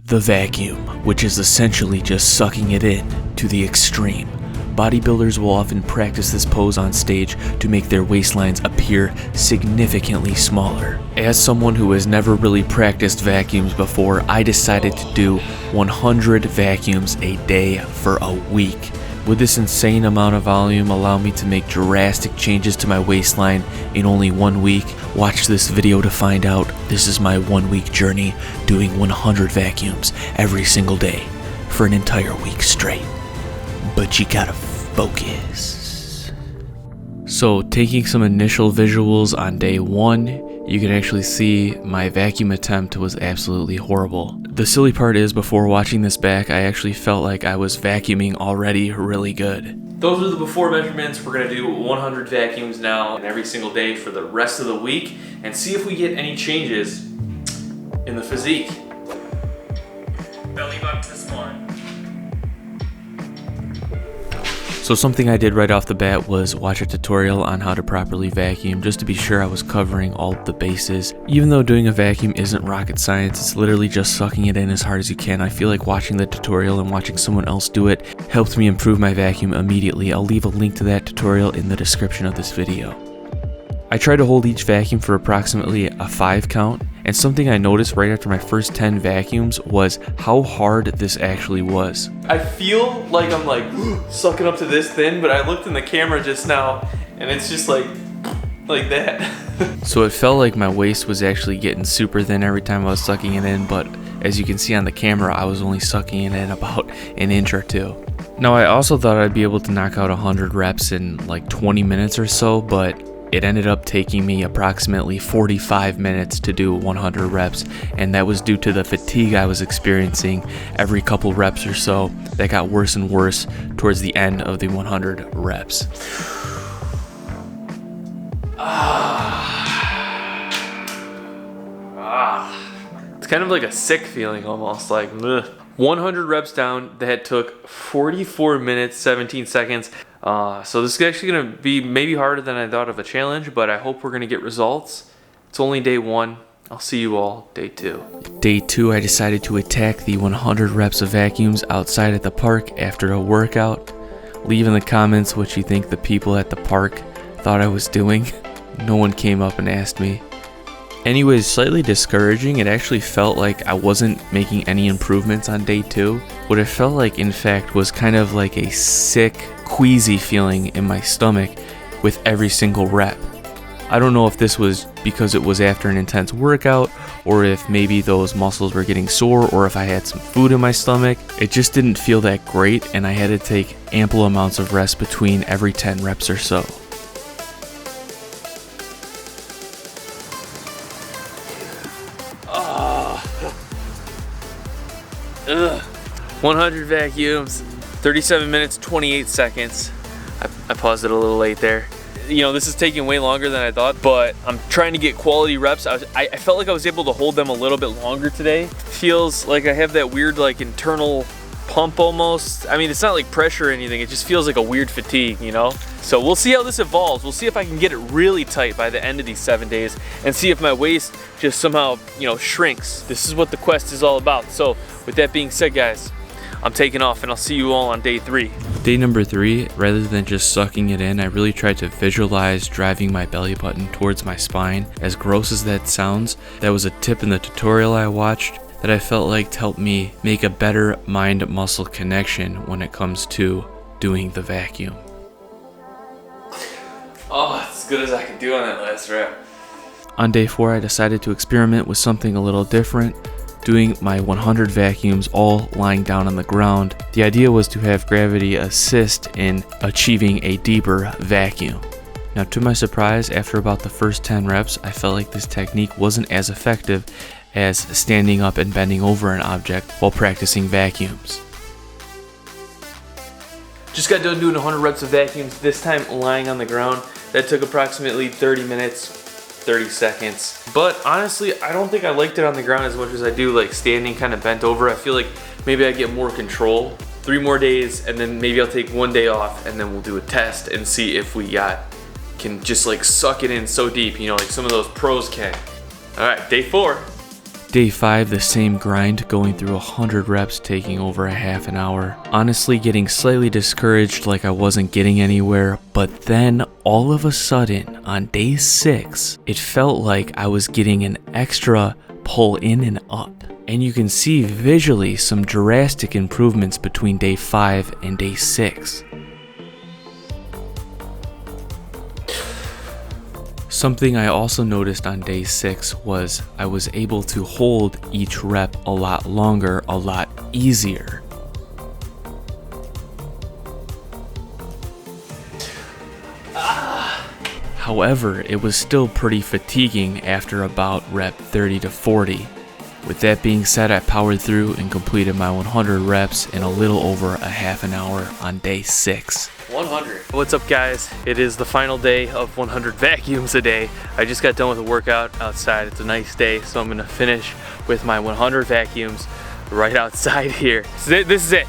The vacuum, which is essentially just sucking it in to the extreme. Bodybuilders will often practice this pose on stage to make their waistlines appear significantly smaller. As someone who has never really practiced vacuums before, I decided to do 100 vacuums a day for a week. Would this insane amount of volume allow me to make drastic changes to my waistline in only 1 week? Watch this video to find out. This is my 1 week journey doing 100 vacuums every single day for an entire week straight. But you gotta focus. So taking some initial visuals on day 1, you can actually see my vacuum attempt was absolutely horrible. The silly part is, before watching this back, I actually felt like I was vacuuming already really good. Those are the before measurements. We're gonna do 100 vacuums now and every single day for the rest of the week and see if we get any changes in the physique. Belly button to spine. So something I did right off the bat was watch a tutorial on how to properly vacuum, just to be sure I was covering all the bases. Even though doing a vacuum isn't rocket science, it's literally just sucking it in as hard as you can. I feel like watching the tutorial and watching someone else do it helped me improve my vacuum immediately. I'll leave a link to that tutorial in the description of this video. I try to hold each vacuum for approximately a 5 count, and something I noticed right after my first 10 vacuums was how hard this actually was. I feel like I'm like sucking up to this thin, but I looked in the camera just now and it's just like that. So it felt like my waist was actually getting super thin every time I was sucking it in, but as you can see on the camera, I was only sucking it in about an inch or 2. Now I also thought I'd be able to knock out 100 reps in like 20 minutes or so, but it ended up taking me approximately 45 minutes to do 100 reps, and that was due to the fatigue I was experiencing every couple reps or so that got worse and worse towards the end of the 100 reps. It's kind of like a sick feeling almost, like ugh. 100 reps down. That took 44 minutes 17 seconds. So this is actually going to be maybe harder than I thought of a challenge, but I hope we're going to get results. It's only day 1. I'll see you all day 2. Day 2, I decided to attack the 100 reps of vacuums outside at the park after a workout. Leave in the comments what you think the people at the park thought I was doing. No one came up and asked me. Anyways, slightly discouraging. It actually felt like I wasn't making any improvements on day 2. What it felt like, in fact, was kind of like a sick, queasy feeling in my stomach with every single rep. I don't know if this was because it was after an intense workout, or if maybe those muscles were getting sore, or if I had some food in my stomach. It just didn't feel that great, and I had to take ample amounts of rest between every 10 reps or so. Ugh. 100 vacuums, 37 minutes, 28 seconds. I paused it a little late there. You know, this is taking way longer than I thought, but I'm trying to get quality reps. I felt like I was able to hold them a little bit longer today. Feels like I have that weird like internal pump almost. I mean, it's not like pressure or anything. It just feels like a weird fatigue, you know? So we'll see how this evolves. We'll see if I can get it really tight by the end of these 7 days and see if my waist just somehow, you know, shrinks. This is what the quest is all about. So with that being said, guys, I'm taking off and I'll see you all on day 3. Day number 3, rather than just sucking it in, I really tried to visualize driving my belly button towards my spine. As gross as that sounds, that was a tip in the tutorial I watched that I felt like helped me make a better mind-muscle connection when it comes to doing the vacuum. Oh, as good as I could do on that last rep. On day 4, I decided to experiment with something a little different, doing my 100 vacuums all lying down on the ground. The idea was to have gravity assist in achieving a deeper vacuum. Now, to my surprise, after about the first 10 reps, I felt like this technique wasn't as effective as standing up and bending over an object while practicing vacuums. Just got done doing 100 reps of vacuums, this time lying on the ground. That took approximately 30 minutes, 30 seconds. But honestly, I don't think I liked it on the ground as much as I do like standing kind of bent over. I feel like maybe I get more control. 3 more days, and then maybe I'll take 1 day off, and then we'll do a test and see if we can just like suck it in so deep, you know, like some of those pros can. All right, day 4. Day 5, the same grind, going through 100 reps, taking over a half an hour. Honestly, getting slightly discouraged, like I wasn't getting anywhere, but then all of a sudden, on day 6, it felt like I was getting an extra pull in and up. And you can see visually some drastic improvements between day 5 and day 6. Something I also noticed on day 6 was I was able to hold each rep a lot longer, a lot easier. However, it was still pretty fatiguing after about rep 30 to 40. With that being said, I powered through and completed my 100 reps in a little over a half an hour on day 6. 100. What's up, guys? It is the final day of 100 vacuums a day. I just got done with a workout outside. It's a nice day, so I'm gonna finish with my 100 vacuums right outside here. This is it.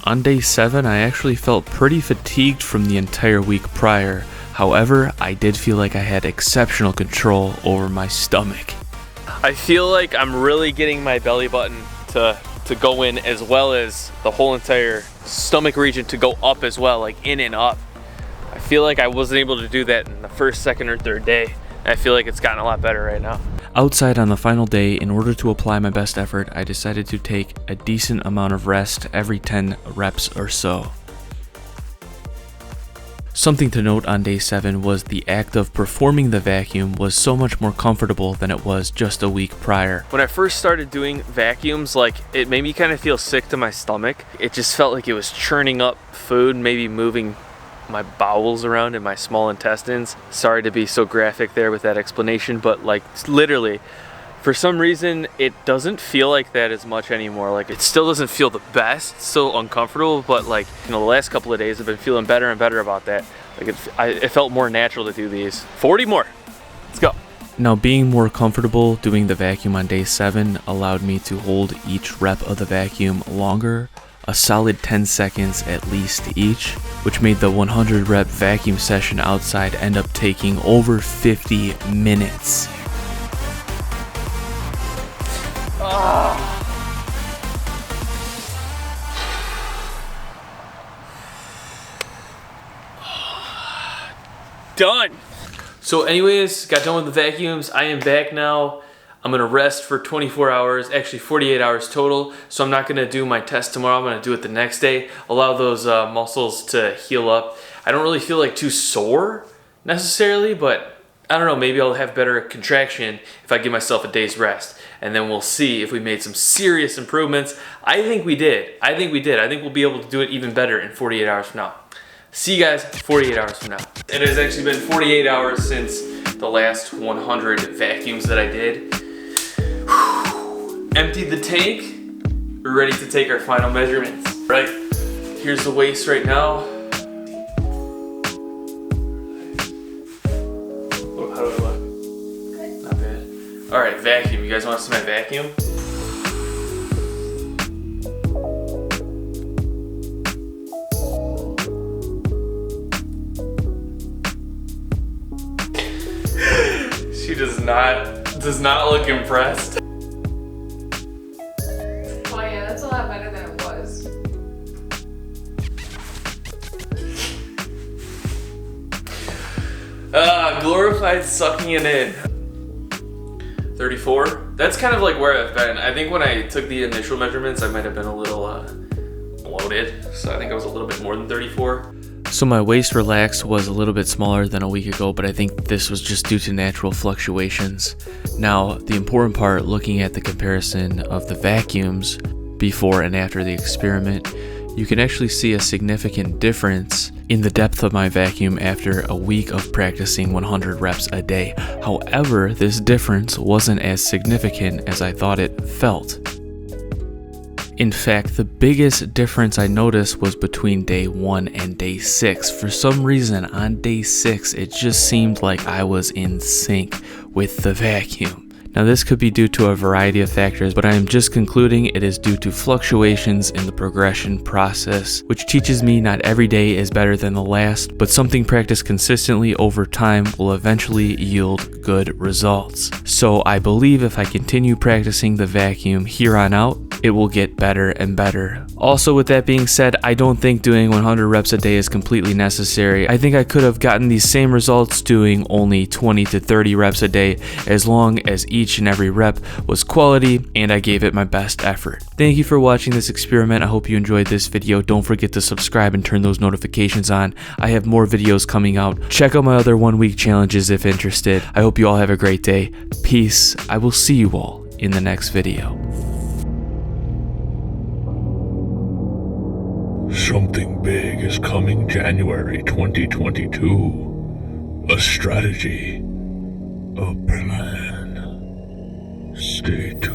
On day 7, I actually felt pretty fatigued from the entire week prior. However, I did feel like I had exceptional control over my stomach. I feel like I'm really getting my belly button to go in, as well as the whole entire stomach region to go up as well, like in and up. I feel like I wasn't able to do that in the first, second, or third day. I feel like it's gotten a lot better right now. Outside on the final day, in order to apply my best effort, I decided to take a decent amount of rest every 10 reps or so. Something to note on day 7 was the act of performing the vacuum was so much more comfortable than it was just a week prior. When I first started doing vacuums, like, it made me kind of feel sick to my stomach. It just felt like it was churning up food, maybe moving my bowels around in my small intestines. Sorry to be so graphic there with that explanation, but like literally, for some reason, it doesn't feel like that as much anymore. Like, it still doesn't feel the best, still uncomfortable, but like, the last couple of days I've been feeling better and better about that. Like, it felt more natural to do these. 40 more, let's go. Now, being more comfortable doing the vacuum on day 7 allowed me to hold each rep of the vacuum longer, a solid 10 seconds at least each, which made the 100 rep vacuum session outside end up taking over 50 minutes. Done. So anyways, got done with the vacuums. I am back now. I'm gonna rest for 24 hours, actually 48 hours total. So I'm not gonna do my test tomorrow. I'm gonna do it the next day. Allow those muscles to heal up. I don't really feel like too sore necessarily, but I don't know, maybe I'll have better contraction if I give myself a day's rest. And then we'll see if we made some serious improvements. I think we did. I think we'll be able to do it even better in 48 hours from now. See you guys 48 hours from now. It has actually been 48 hours since the last 100 vacuums that I did. Emptied the tank. We're ready to take our final measurements. Right, here's the waist right now. Oh, how do I look? Good. Not bad. All right, vacuum. You guys want to see my vacuum? She does not look impressed. Oh yeah, that's a lot better than it was. Glorified sucking it in. 34. That's kind of like where I've been. I think when I took the initial measurements, I might have been a little bloated. So I think I was a little bit more than 34. So my waist relax was a little bit smaller than a week ago, but I think this was just due to natural fluctuations. Now, the important part, looking at the comparison of the vacuums before and after the experiment, you can actually see a significant difference in the depth of my vacuum after a week of practicing 100 reps a day. However, this difference wasn't as significant as I thought it felt. In fact, the biggest difference I noticed was between day 1 and day 6. For some reason, on day 6, it just seemed like I was in sync with the vacuum. Now this could be due to a variety of factors, but I am just concluding it is due to fluctuations in the progression process, which teaches me not every day is better than the last, but something practiced consistently over time will eventually yield good results. So I believe if I continue practicing the vacuum here on out, it will get better and better. Also, with that being said, I don't think doing 100 reps a day is completely necessary. I think I could have gotten these same results doing only 20 to 30 reps a day, as long as each and every rep was quality and I gave it my best effort. Thank you for watching this experiment. I hope you enjoyed this video. Don't forget to subscribe and turn those notifications on. I have more videos coming out. Check out my other 1 week challenges if interested. I hope you all have a great day. Peace. I will see you all in the next video. Something big is coming January 2022. A strategy. A plan. Stay tuned.